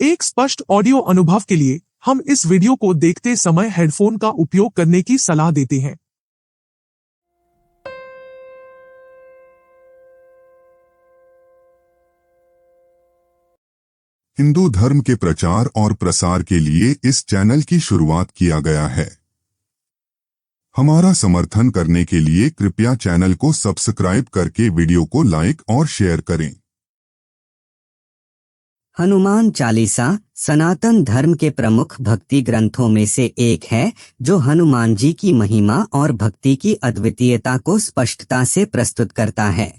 एक स्पष्ट ऑडियो अनुभव के लिए हम इस वीडियो को देखते समय हेडफोन का उपयोग करने की सलाह देते हैं। हिंदू धर्म के प्रचार और प्रसार के लिए इस चैनल की शुरुआत किया गया है। हमारा समर्थन करने के लिए कृपया चैनल को सब्सक्राइब करके वीडियो को लाइक और शेयर करें। हनुमान चालीसा सनातन धर्म के प्रमुख भक्ति ग्रंथों में से एक है, जो हनुमान जी की महिमा और भक्ति की अद्वितीयता को स्पष्टता से प्रस्तुत करता है।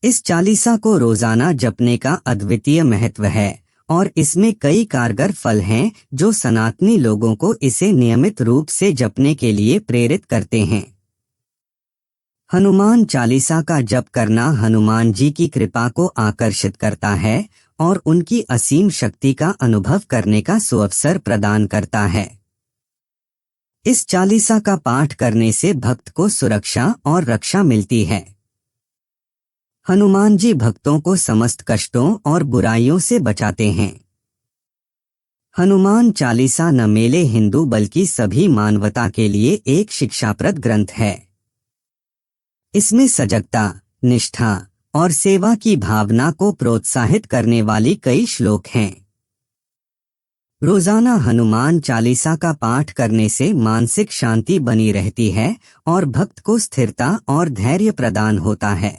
इस चालीसा को रोजाना जपने का अद्वितीय महत्व है और इसमें कई कारगर फल हैं जो सनातनी लोगों को इसे नियमित रूप से जपने के लिए प्रेरित करते हैं। हनुमान चालीसा का जप करना हनुमान जी की कृपा को आकर्षित करता है और उनकी असीम शक्ति का अनुभव करने का सुअवसर प्रदान करता है। इस चालीसा का पाठ करने से भक्त को सुरक्षा और रक्षा मिलती है। हनुमान जी भक्तों को समस्त कष्टों और बुराइयों से बचाते हैं। हनुमान चालीसा न मेले हिंदू बल्कि सभी मानवता के लिए एक शिक्षाप्रद ग्रंथ है। इसमें सजगता, निष्ठा और सेवा की भावना को प्रोत्साहित करने वाली कई श्लोक हैं। रोजाना हनुमान चालीसा का पाठ करने से मानसिक शांति बनी रहती है और भक्त को स्थिरता और धैर्य प्रदान होता है।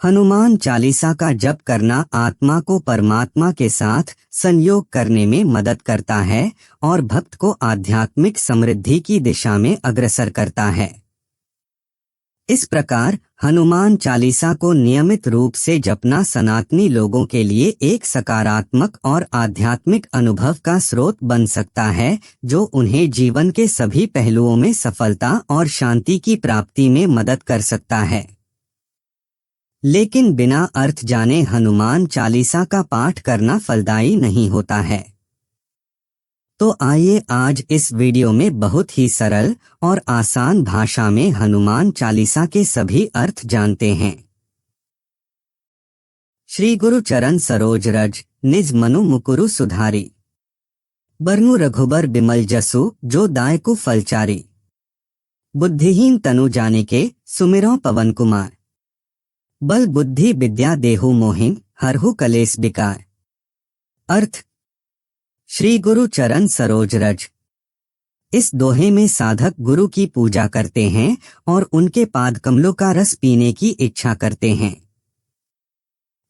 हनुमान चालीसा का जप करना आत्मा को परमात्मा के साथ संयोग करने में मदद करता है और भक्त को आध्यात्मिक समृद्धि की दिशा में अग्रसर करता है। इस प्रकार हनुमान चालीसा को नियमित रूप से जपना सनातनी लोगों के लिए एक सकारात्मक और आध्यात्मिक अनुभव का स्रोत बन सकता है, जो उन्हें जीवन के सभी पहलुओं में सफलता और शांति की प्राप्ति में मदद कर सकता है। लेकिन बिना अर्थ जाने हनुमान चालीसा का पाठ करना फलदायी नहीं होता है। तो आइए आज इस वीडियो में बहुत ही सरल और आसान भाषा में हनुमान चालीसा के सभी अर्थ जानते हैं। श्री गुरु चरण सरोज रज, निज मनु मुकुरु सुधारी। बरनु रघुबर बिमल जसु, जो दायकु फलचारी। बुद्धिहीन तनु जानिके, सुमिरौ पवन कुमार। बल बुद्धि विद्या देहु मोहिन, हरहु कलेस बिकार। अर्थ: श्री गुरु चरण सरोज रज। इस दोहे में साधक गुरु की पूजा करते हैं और उनके पाद कमलों का रस पीने की इच्छा करते हैं।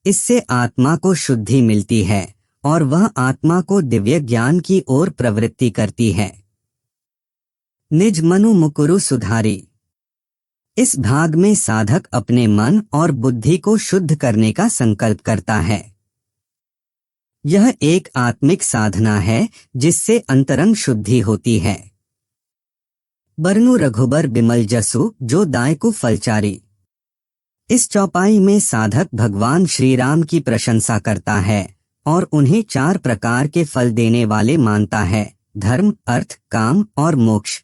इससे आत्मा को शुद्धि मिलती है और वह आत्मा को दिव्य ज्ञान की ओर प्रवृत्ति करती है। निज मनु मुकुरु सुधारी। इस भाग में साधक अपने मन और बुद्धि को शुद्ध करने का संकल्प करता है। यह एक आत्मिक साधना है जिससे अंतरंग शुद्धि होती है। बरनु रघुबर बिमल जसु, जो दायकु फलचारी। इस चौपाई में साधक भगवान श्री राम की प्रशंसा करता है और उन्हें 4 प्रकार के फल देने वाले मानता है: धर्म, अर्थ, काम और मोक्ष।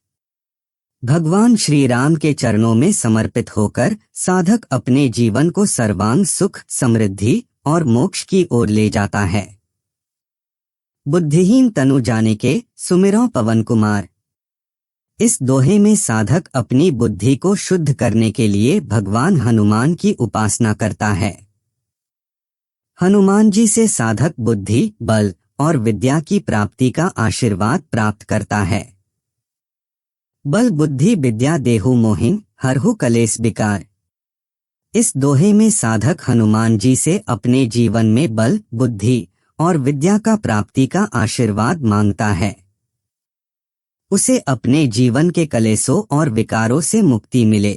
भगवान श्री राम के चरणों में समर्पित होकर साधक अपने जीवन को सर्वांग सुख, समृद्धि और मोक्ष की ओर ले जाता है। बुद्धिहीन तनु जानिके, सुमिरौ पवन कुमार। इस दोहे में साधक अपनी बुद्धि को शुद्ध करने के लिए भगवान हनुमान की उपासना करता है। हनुमान जी से साधक बुद्धि, बल और विद्या की प्राप्ति का आशीर्वाद प्राप्त करता है। बल बुद्धि विद्या देहु मोहिन, हरहु कलेस बिकार। इस दोहे में साधक हनुमान जी से अपने जीवन में बल, बुद्धि और विद्या का प्राप्ति का आशीर्वाद मांगता है। उसे अपने जीवन के कलेशों और विकारों से मुक्ति मिले।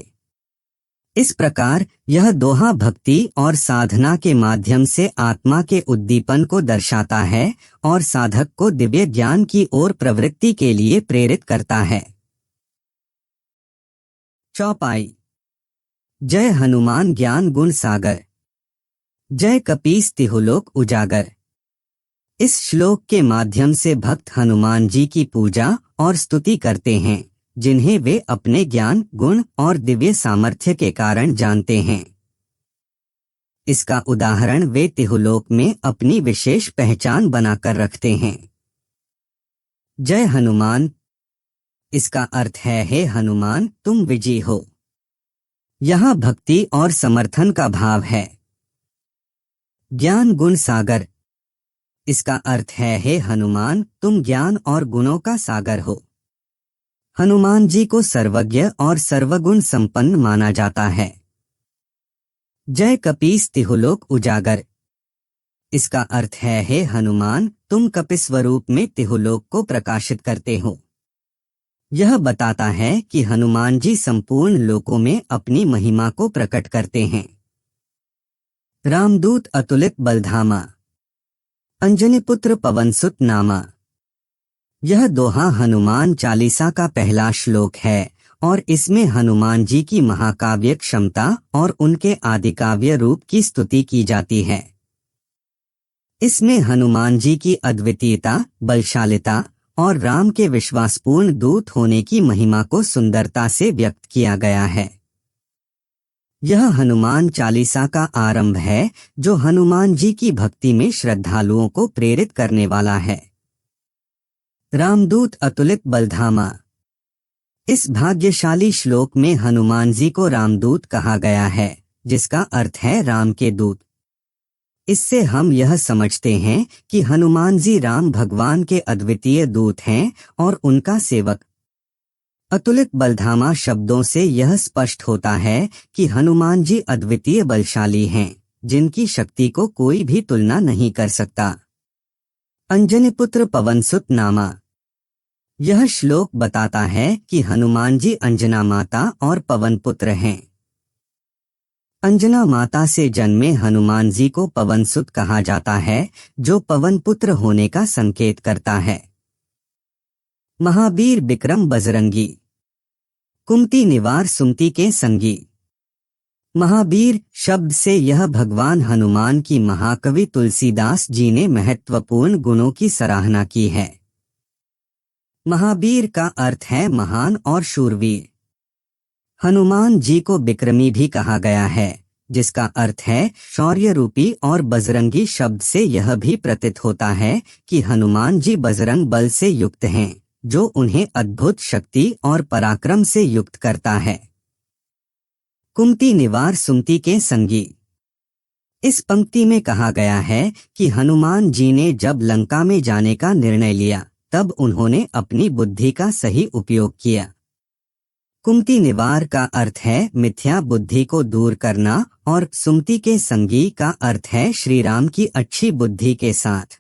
इस प्रकार यह दोहा भक्ति और साधना के माध्यम से आत्मा के उद्दीपन को दर्शाता है और साधक को दिव्य ज्ञान की ओर प्रवृत्ति के लिए प्रेरित करता है। चौपाई। जय हनुमान ज्ञान गुण सागर, जय कपीस तिहुलोक उजागर। इस श्लोक के माध्यम से भक्त हनुमान जी की पूजा और स्तुति करते हैं, जिन्हें वे अपने ज्ञान, गुण और दिव्य सामर्थ्य के कारण जानते हैं। इसका उदाहरण वे तिहुलोक में अपनी विशेष पहचान बनाकर रखते हैं। जय हनुमान, इसका अर्थ है हे हनुमान तुम विजयी हो। यहाँ भक्ति और समर्थन का भाव है। ज्ञान गुण सागर, इसका अर्थ है हे हनुमान तुम ज्ञान और गुणों का सागर हो। हनुमान जी को सर्वज्ञ और सर्वगुण संपन्न माना जाता है। जय कपीस तिहुलोक उजागर, इसका अर्थ है हे हनुमान तुम कपिस्वरूप में तिहुलोक को प्रकाशित करते हो। यह बताता है कि हनुमान जी संपूर्ण लोकों में अपनी महिमा को प्रकट करते हैं। रामदूत अतुलित बलधामा, अंजनी पुत्र पवनसुत नामा। यह दोहा हनुमान चालीसा का पहला श्लोक है और इसमें हनुमान जी की महाकाव्य क्षमता और उनके आदिकाव्य रूप की स्तुति की जाती है। इसमें हनुमान जी की अद्वितीयता, बलशालिता और राम के विश्वासपूर्ण दूत होने की महिमा को सुंदरता से व्यक्त किया गया है। यह हनुमान चालीसा का आरंभ है जो हनुमान जी की भक्ति में श्रद्धालुओं को प्रेरित करने वाला है। रामदूत अतुलित बलधामा, इस भाग्यशाली श्लोक में हनुमान जी को रामदूत कहा गया है, जिसका अर्थ है राम के दूत। इससे हम यह समझते हैं कि हनुमान जी राम भगवान के अद्वितीय दूत हैं और उनका सेवक। अतुलित बलधामा शब्दों से यह स्पष्ट होता है कि हनुमान जी अद्वितीय बलशाली हैं, जिनकी शक्ति को कोई भी तुलना नहीं कर सकता। अंजनी पुत्र पवनसुत नामा, यह श्लोक बताता है कि हनुमान जी अंजना माता और पवन पुत्र हैं। अंजना माता से जन्मे हनुमान जी को पवनसुत कहा जाता है, जो पवन पुत्र होने का संकेत करता है। महावीर विक्रम बजरंगी, कुमति निवार सुमति के संगी। महावीर शब्द से यह भगवान हनुमान की महाकवि तुलसीदास जी ने महत्वपूर्ण गुणों की सराहना की है। महावीर का अर्थ है महान और शूरवीर। हनुमान जी को विक्रमी भी कहा गया है, जिसका अर्थ है शौर्य रूपी, और बजरंगी शब्द से यह भी प्रतीत होता है कि हनुमान जी बजरंग बल से युक्त हैं, जो उन्हें अद्भुत शक्ति और पराक्रम से युक्त करता है। कुमति निवार सुमति के संगी, इस पंक्ति में कहा गया है कि हनुमान जी ने जब लंका में जाने का निर्णय लिया, तब उन्होंने अपनी बुद्धि का सही उपयोग किया। कुमति निवार का अर्थ है मिथ्या बुद्धि को दूर करना और सुमति के संगी का अर्थ है श्री राम की अच्छी बुद्धि के साथ।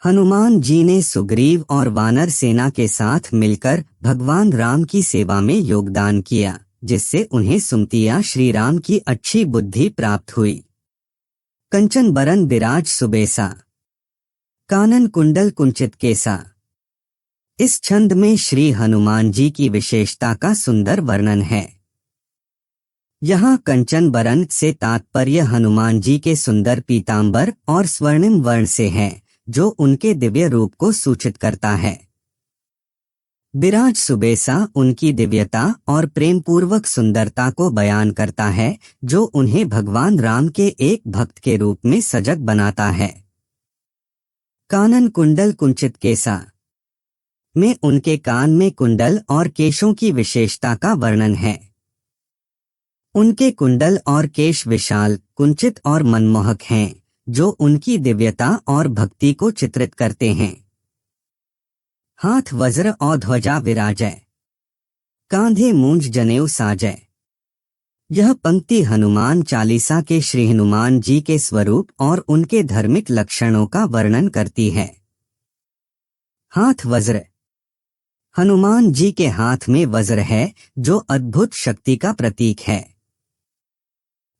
हनुमान जी ने सुग्रीव और वानर सेना के साथ मिलकर भगवान राम की सेवा में योगदान किया, जिससे उन्हें सुमति या श्री राम की अच्छी बुद्धि प्राप्त हुई। कंचन बरन बिराज सुबेसा, कानन कुंडल कुंचित केसा। इस छंद में श्री हनुमान जी की विशेषता का सुंदर वर्णन है। यहाँ कंचन बरन से तात्पर्य हनुमान जी के सुंदर पीतांबर और स्वर्णिम वर्ण से है, जो उनके दिव्य रूप को सूचित करता है। बिराज सुबेसा उनकी दिव्यता और प्रेमपूर्वक सुंदरता को बयान करता है, जो उन्हें भगवान राम के एक भक्त के रूप में सजग बनाता है। कानन कुंडल कुंचित केसा में उनके कान में कुंडल और केशों की विशेषता का वर्णन है। उनके कुंडल और केश विशाल, कुंचित और मनमोहक हैं, जो उनकी दिव्यता और भक्ति को चित्रित करते हैं। हाथ वज्र और ध्वजा विराजय, कांधे मूंज जनेऊ साजय। यह पंक्ति हनुमान चालीसा के श्री हनुमान जी के स्वरूप और उनके धार्मिक लक्षणों का वर्णन करती है। हाथ वज्र, हनुमान जी के हाथ में वज्र है, जो अद्भुत शक्ति का प्रतीक है।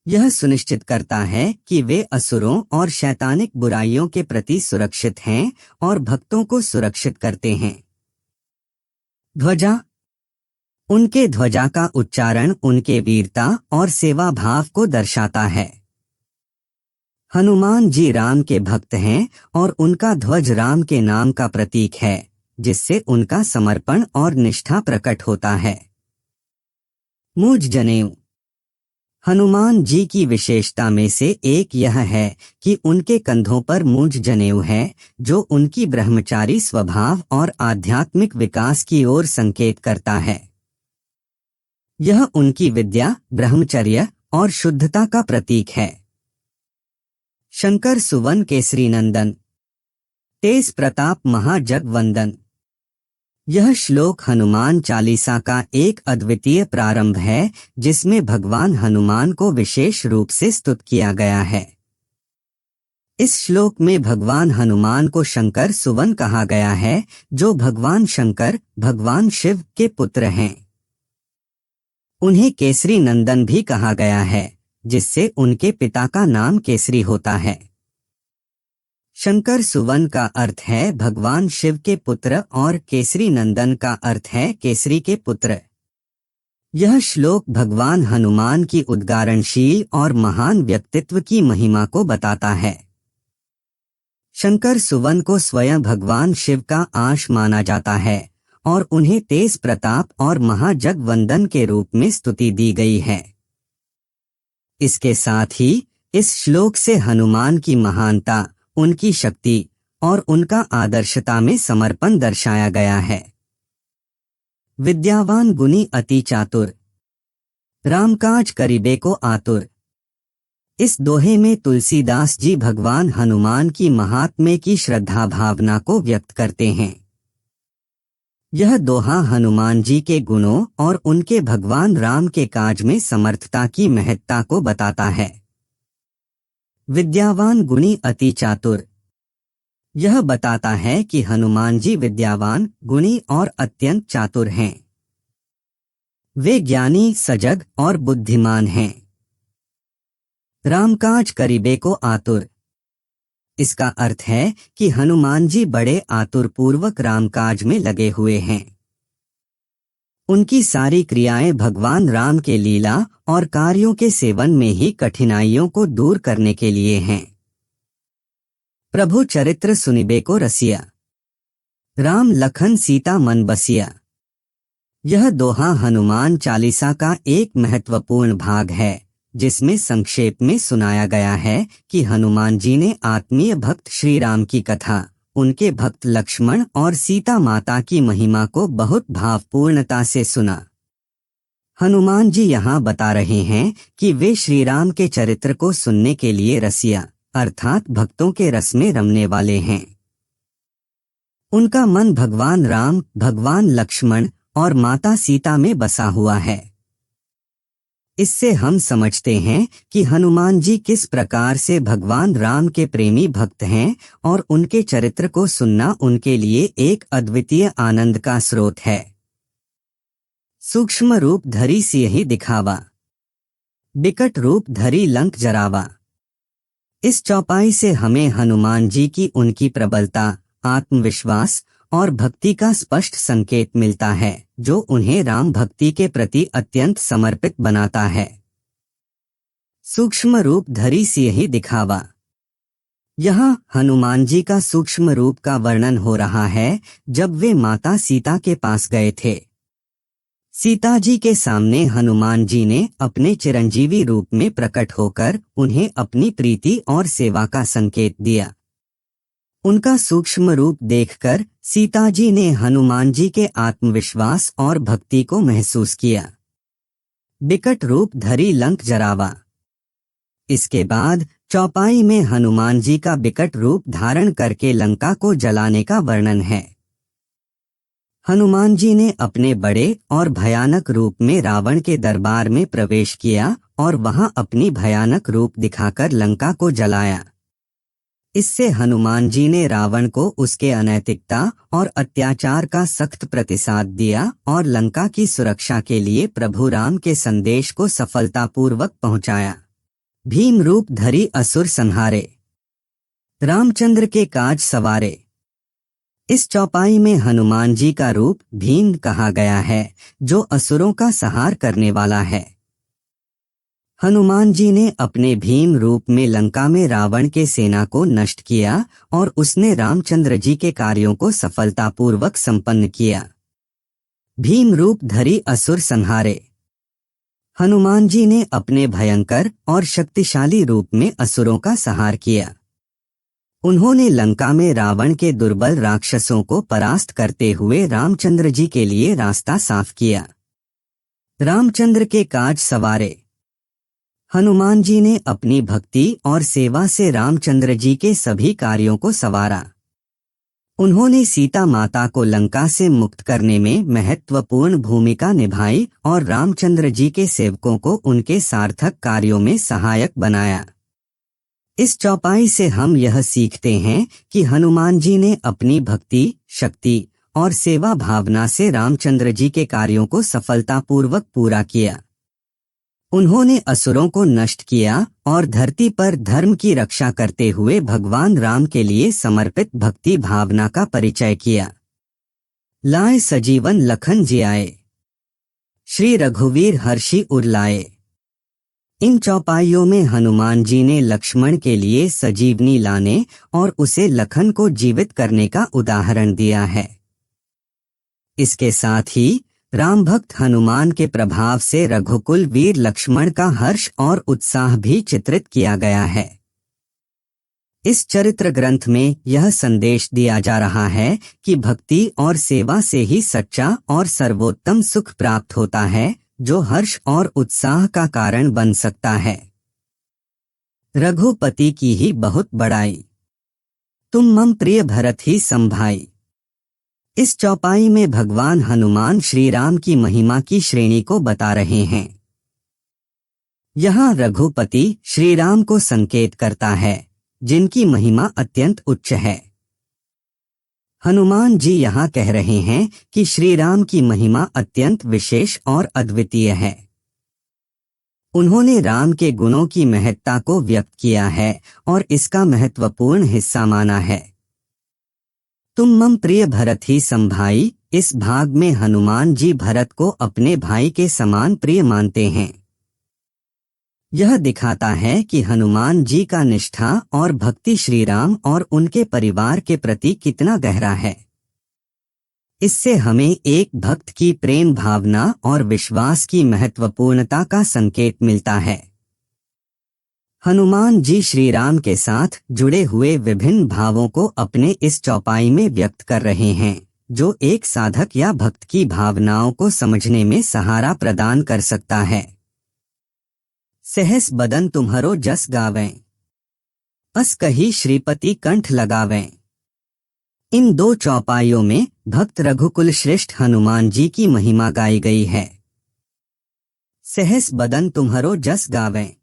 यह सुनिश्चित करता है कि वे असुरों और शैतानिक बुराइयों के प्रति सुरक्षित हैं और भक्तों को सुरक्षित करते हैं। ध्वजा, उनके ध्वजा का उच्चारण उनके वीरता और सेवा भाव को दर्शाता है। हनुमान जी राम के भक्त हैं और उनका ध्वज राम के नाम का प्रतीक है, जिससे उनका समर्पण और निष्ठा प्रकट होता है। मूंज जनेऊ, हनुमान जी की विशेषता में से एक यह है कि उनके कंधों पर मूंज जनेऊ है, जो उनकी ब्रह्मचारी स्वभाव और आध्यात्मिक विकास की ओर संकेत करता है। यह उनकी विद्या, ब्रह्मचर्य और शुद्धता का प्रतीक है। शंकर सुवन केसरी नंदन, तेज प्रताप महाजगवंदन। यह श्लोक हनुमान चालीसा का एक अद्वितीय प्रारंभ है, जिसमें भगवान हनुमान को विशेष रूप से स्तुत किया गया है। इस श्लोक में भगवान हनुमान को शंकर सुवन कहा गया है, जो भगवान शंकर, भगवान शिव के पुत्र हैं। उन्हें केसरी नंदन भी कहा गया है, जिससे उनके पिता का नाम केसरी होता है। शंकर सुवन का अर्थ है भगवान शिव के पुत्र और केसरी नंदन का अर्थ है केसरी के पुत्र। यह श्लोक भगवान हनुमान की उद्गारणशील और महान व्यक्तित्व की महिमा को बताता है। शंकर सुवन को स्वयं भगवान शिव का अंश माना जाता है और उन्हें तेज प्रताप और महाजगवंदन के रूप में स्तुति दी गई है। इसके साथ ही इस श्लोक से हनुमान की महानता, उनकी शक्ति और उनका आदर्शता में समर्पण दर्शाया गया है। विद्यावान गुणी अति चातुर, रामकाज करिबे को आतुर। इस दोहे में तुलसीदास जी भगवान हनुमान की महात्म्य की श्रद्धा भावना को व्यक्त करते हैं। यह दोहा हनुमान जी के गुणों और उनके भगवान राम के काज में समर्थता की महत्ता को बताता है। विद्यावान गुणी अति चातुर, यह बताता है कि हनुमान जी विद्यावान, गुणी और अत्यंत चातुर हैं। वे ज्ञानी, सजग और बुद्धिमान हैं। रामकाज करिबे को आतुर, इसका अर्थ है कि हनुमान जी बड़े आतुरपूर्वक रामकाज में लगे हुए हैं। उनकी सारी क्रियाएं भगवान राम के लीला और कार्यों के सेवन में ही कठिनाइयों को दूर करने के लिए हैं। प्रभु चरित्र सुनिबे को रसिया, राम लखन सीता मन बसिया। यह दोहा हनुमान चालीसा का एक महत्वपूर्ण भाग है, जिसमें संक्षेप में सुनाया गया है कि हनुमान जी ने आत्मीय भक्त श्री राम की कथा, उनके भक्त लक्ष्मण और सीता माता की महिमा को बहुत भावपूर्णता से सुना। हनुमान जी यहाँ बता रहे हैं कि वे श्री राम के चरित्र को सुनने के लिए रसिया, अर्थात भक्तों के रस में रमने वाले हैं। उनका मन भगवान राम, भगवान लक्ष्मण और माता सीता में बसा हुआ है। इससे हम समझते हैं कि हनुमान जी किस प्रकार से भगवान राम के प्रेमी भक्त हैं और उनके चरित्र को सुनना उनके लिए एक अद्वितीय आनंद का स्रोत है। सूक्ष्म रूप धरी सियहि दिखावा, बिकट रूप धरी लंक जरावा। इस चौपाई से हमें हनुमान जी की उनकी प्रबलता, आत्मविश्वास और भक्ति का स्पष्ट संकेत मिलता है, जो उन्हें राम भक्ति के प्रति अत्यंत समर्पित बनाता है। सूक्ष्म रूप धरी सियहि दिखावा, यहाँ हनुमान जी का सूक्ष्म रूप का वर्णन हो रहा है जब वे माता सीता के पास गए थे। सीता जी के सामने हनुमान जी ने अपने चिरंजीवी रूप में प्रकट होकर उन्हें अपनी प्रीति और सेवा का संकेत दिया। उनका सूक्ष्म रूप देखकर सीता जी ने हनुमान जी के आत्मविश्वास और भक्ति को महसूस किया। बिकट रूप धरी लंक जरावा, इसके बाद चौपाई में हनुमान जी का बिकट रूप धारण करके लंका को जलाने का वर्णन है। हनुमान जी ने अपने बड़े और भयानक रूप में रावण के दरबार में प्रवेश किया और वहां अपनी भयानक रूप दिखाकर लंका को जलाया। इससे हनुमान जी ने रावण को उसके अनैतिकता और अत्याचार का सख्त प्रतिसाद दिया और लंका की सुरक्षा के लिए प्रभु राम के संदेश को सफलतापूर्वक पहुंचाया। भीम रूप धरी असुर संहारे, रामचंद्र के काज सवारे। इस चौपाई में हनुमान जी का रूप भीम कहा गया है, जो असुरों का संहार करने वाला है। हनुमान जी ने अपने भीम रूप में लंका में रावण के सेना को नष्ट किया और उसने रामचंद्र जी के कार्यों को सफलतापूर्वक संपन्न किया। भीम रूप धरी असुर संहारे। हनुमान जी ने अपने भयंकर और शक्तिशाली रूप में असुरों का संहार किया। उन्होंने लंका में रावण के दुर्बल राक्षसों को परास्त करते हुए रामचंद्र जी के लिए रास्ता साफ किया। रामचंद्र के काज सवारे। हनुमान जी ने अपनी भक्ति और सेवा से रामचंद्र जी के सभी कार्यों को संवारा। उन्होंने सीता माता को लंका से मुक्त करने में महत्वपूर्ण भूमिका निभाई और रामचंद्र जी के सेवकों को उनके सार्थक कार्यों में सहायक बनाया। इस चौपाई से हम यह सीखते हैं कि हनुमान जी ने अपनी भक्ति, शक्ति और सेवा भावना से रामचंद्र जी के कार्यों को सफलतापूर्वक पूरा किया। उन्होंने असुरों को नष्ट किया और धरती पर धर्म की रक्षा करते हुए भगवान राम के लिए समर्पित भक्ति भावना का परिचय किया। लाए सजीवन लखन जियाए, श्री रघुवीर हर्षि उर लाए। इन चौपाइयों में हनुमान जी ने लक्ष्मण के लिए सजीवनी लाने और उसे लखन को जीवित करने का उदाहरण दिया है। इसके साथ ही राम भक्त हनुमान के प्रभाव से रघुकुल वीर लक्ष्मण का हर्ष और उत्साह भी चित्रित किया गया है। इस चरित्र ग्रंथ में यह संदेश दिया जा रहा है कि भक्ति और सेवा से ही सच्चा और सर्वोत्तम सुख प्राप्त होता है, जो हर्ष और उत्साह का कारण बन सकता है। रघुपति की ही बहुत बड़ाई, तुम मम प्रिय भरत ही संभाई। इस चौपाई में भगवान हनुमान श्री राम की महिमा की श्रेणी को बता रहे हैं। यहाँ रघुपति श्री राम को संकेत करता है, जिनकी महिमा अत्यंत उच्च है। हनुमान जी यहाँ कह रहे हैं कि श्री राम की महिमा अत्यंत विशेष और अद्वितीय है। उन्होंने राम के गुणों की महत्ता को व्यक्त किया है और इसका महत्वपूर्ण हिस्सा माना है। तुम मम प्रिय भरत ही संभाई। इस भाग में हनुमान जी भरत को अपने भाई के समान प्रिय मानते हैं। यह दिखाता है कि हनुमान जी का निष्ठा और भक्ति श्री राम और उनके परिवार के प्रति कितना गहरा है। इससे हमें एक भक्त की प्रेम भावना और विश्वास की महत्वपूर्णता का संकेत मिलता है। हनुमान जी श्री राम के साथ जुड़े हुए विभिन्न भावों को अपने इस चौपाई में व्यक्त कर रहे हैं, जो एक साधक या भक्त की भावनाओं को समझने में सहारा प्रदान कर सकता है। सहस बदन तुम्हरो जस गावें, अस कही श्रीपति कंठ लगावें। इन दो चौपाइयों में भक्त रघुकुल श्रेष्ठ हनुमान जी की महिमा गाई गई है। सहस बदन तुम्हरो जस गावें।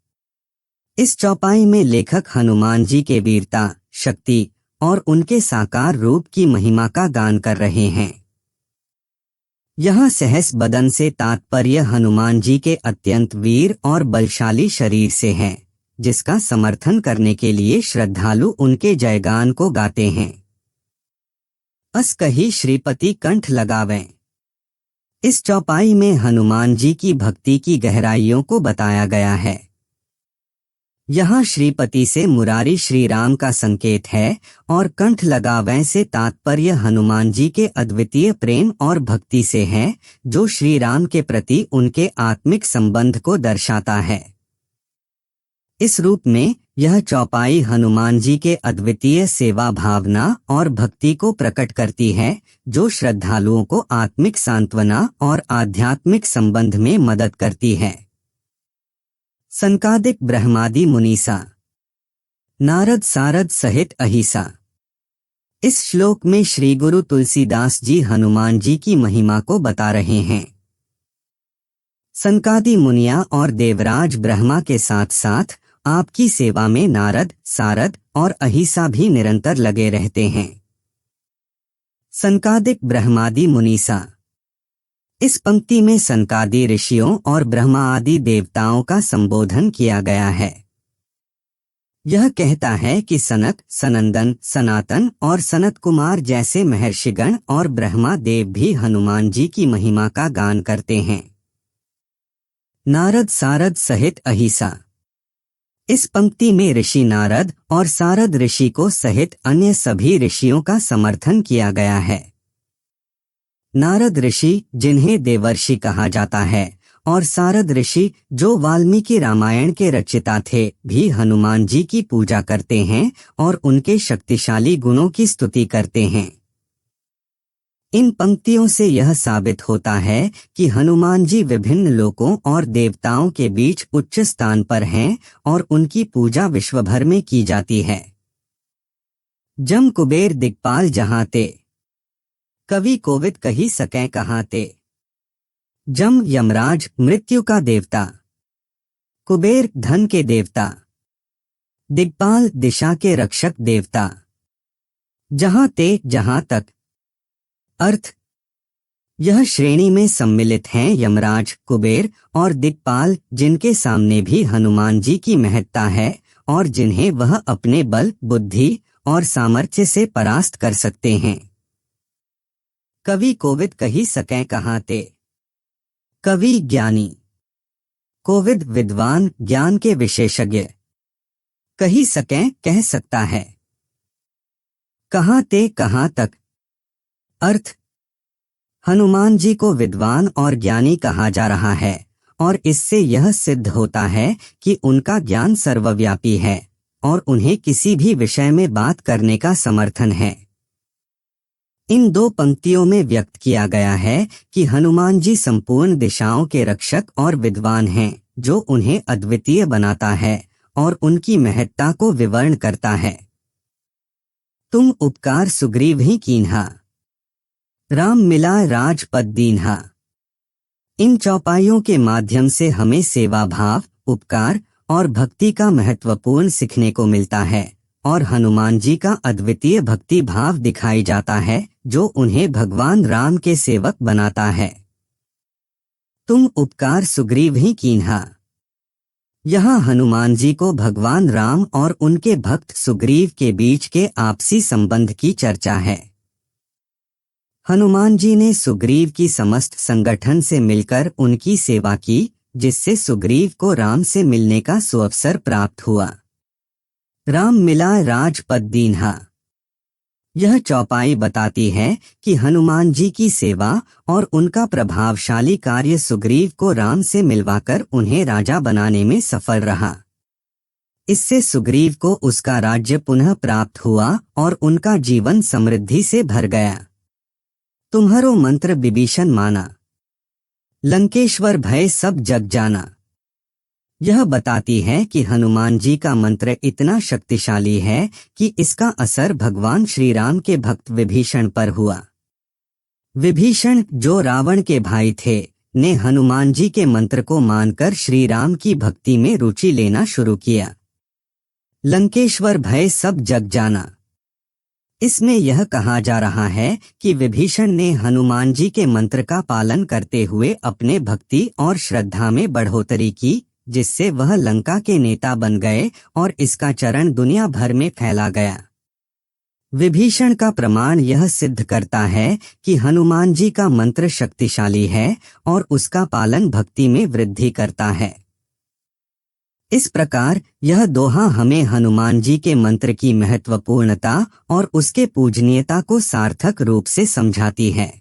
इस चौपाई में लेखक हनुमान जी के वीरता, शक्ति और उनके साकार रूप की महिमा का गान कर रहे हैं। यहाँ सहस बदन से तात्पर्य हनुमान जी के अत्यंत वीर और बलशाली शरीर से है, जिसका समर्थन करने के लिए श्रद्धालु उनके जयगान को गाते हैं। अस कही श्रीपति कंठ लगावें। इस चौपाई में हनुमान जी की भक्ति की गहराइयों को बताया गया है। यहाँ श्रीपति से मुरारी श्री राम का संकेत है और कंठ लगावें से तात्पर्य हनुमान जी के अद्वितीय प्रेम और भक्ति से है, जो श्री राम के प्रति उनके आत्मिक संबंध को दर्शाता है। इस रूप में यह चौपाई हनुमान जी के अद्वितीय सेवा भावना और भक्ति को प्रकट करती है, जो श्रद्धालुओं को आत्मिक सांत्वना और आध्यात्मिक संबंध में मदद करती है। सनकादिक ब्रह्मादि मुनीसा, नारद सारद सहित अहिसा। इस श्लोक में श्री गुरु तुलसीदास जी हनुमान जी की महिमा को बता रहे हैं। सनकादि मुनिया और देवराज ब्रह्मा के साथ साथ आपकी सेवा में नारद, सारद और अहिसा भी निरंतर लगे रहते हैं। सनकादिक ब्रह्मादि मुनीसा। इस पंक्ति में सनकादि ऋषियों और ब्रह्मा आदि देवताओं का संबोधन किया गया है। यह कहता है कि सनक, सनंदन, सनातन और सनत कुमार जैसे महर्षिगण और ब्रह्मा देव भी हनुमान जी की महिमा का गान करते हैं। नारद सारद सहित अहिसा। इस पंक्ति में ऋषि नारद और सारद ऋषि को सहित अन्य सभी ऋषियों का समर्थन किया गया है। नारद ऋषि, जिन्हें देवर्षि कहा जाता है, और सारद ऋषि, जो वाल्मीकि रामायण के रचयिता थे, भी हनुमान जी की पूजा करते हैं और उनके शक्तिशाली गुणों की स्तुति करते हैं। इन पंक्तियों से यह साबित होता है कि हनुमान जी विभिन्न लोकों और देवताओं के बीच उच्च स्थान पर हैं और उनकी पूजा विश्व भर में की जाती है। जम कुबेर दिक्पाल जहाँ ते, कवि कोविद कही सकें कहाँ ते। जम यमराज मृत्यु का देवता, कुबेर धन के देवता, दिक्पाल दिशा के रक्षक देवता। जहाँ ते जहाँ तक। अर्थ, यह श्रेणी में सम्मिलित हैं यमराज, कुबेर और दिक्पाल, जिनके सामने भी हनुमान जी की महत्ता है और जिन्हें वह अपने बल, बुद्धि और सामर्थ्य से परास्त कर सकते हैं। कवि कोविद कही सकें कहाँ ते। कवि ज्ञानी, कोविद विद्वान, ज्ञान के विशेषज्ञ। कही सकें कह सकता है। कहाँ ते कहाँ तक। अर्थ, हनुमान जी को विद्वान और ज्ञानी कहा जा रहा है और इससे यह सिद्ध होता है कि उनका ज्ञान सर्वव्यापी है और उन्हें किसी भी विषय में बात करने का समर्थन है। इन दो पंक्तियों में व्यक्त किया गया है कि हनुमान जी संपूर्ण दिशाओं के रक्षक और विद्वान हैं, जो उन्हें अद्वितीय बनाता है और उनकी महत्ता को विवर्ण करता है। तुम उपकार सुग्रीव ही कीन्हा, राम मिलाए राजपद दीन्हा। इन चौपाइयों के माध्यम से हमें सेवा भाव, उपकार और भक्ति का महत्वपूर्ण सीखने को मिलता है और हनुमान जी का अद्वितीय भक्ति भाव दिखाई जाता है, जो उन्हें भगवान राम के सेवक बनाता है। तुम उपकार सुग्रीव ही कीन्हा। यहाँ हनुमान जी को भगवान राम और उनके भक्त सुग्रीव के बीच के आपसी संबंध की चर्चा है। हनुमान जी ने सुग्रीव की समस्त संगठन से मिलकर उनकी सेवा की, जिससे सुग्रीव को राम से मिलने का सुअवसर प्राप्त हुआ। राम मिलाए राजपद दीन्हा। यह चौपाई बताती है कि हनुमान जी की सेवा और उनका प्रभावशाली कार्य सुग्रीव को राम से मिलवाकर उन्हें राजा बनाने में सफल रहा। इससे सुग्रीव को उसका राज्य पुनः प्राप्त हुआ और उनका जीवन समृद्धि से भर गया। तुम्हारो मंत्र विभीषण माना, लंकेश्वर भय सब जग जाना। यह बताती है कि हनुमान जी का मंत्र इतना शक्तिशाली है कि इसका असर भगवान श्री राम के भक्त विभीषण पर हुआ। विभीषण, जो रावण के भाई थे, ने हनुमान जी के मंत्र को मानकर श्री राम की भक्ति में रुचि लेना शुरू किया। लंकेश्वर भय सब जग जाना। इसमें यह कहा जा रहा है कि विभीषण ने हनुमान जी के मंत्र का पालन करते हुए अपने भक्ति और श्रद्धा में बढ़ोतरी की, जिससे वह लंका के नेता बन गए और इसका चरण दुनिया भर में फैला गया। विभीषण का प्रमाण यह सिद्ध करता है कि हनुमान जी का मंत्र शक्तिशाली है और उसका पालन भक्ति में वृद्धि करता है। इस प्रकार यह दोहा हमें हनुमान जी के मंत्र की महत्वपूर्णता और उसके पूजनीयता को सार्थक रूप से समझाती है।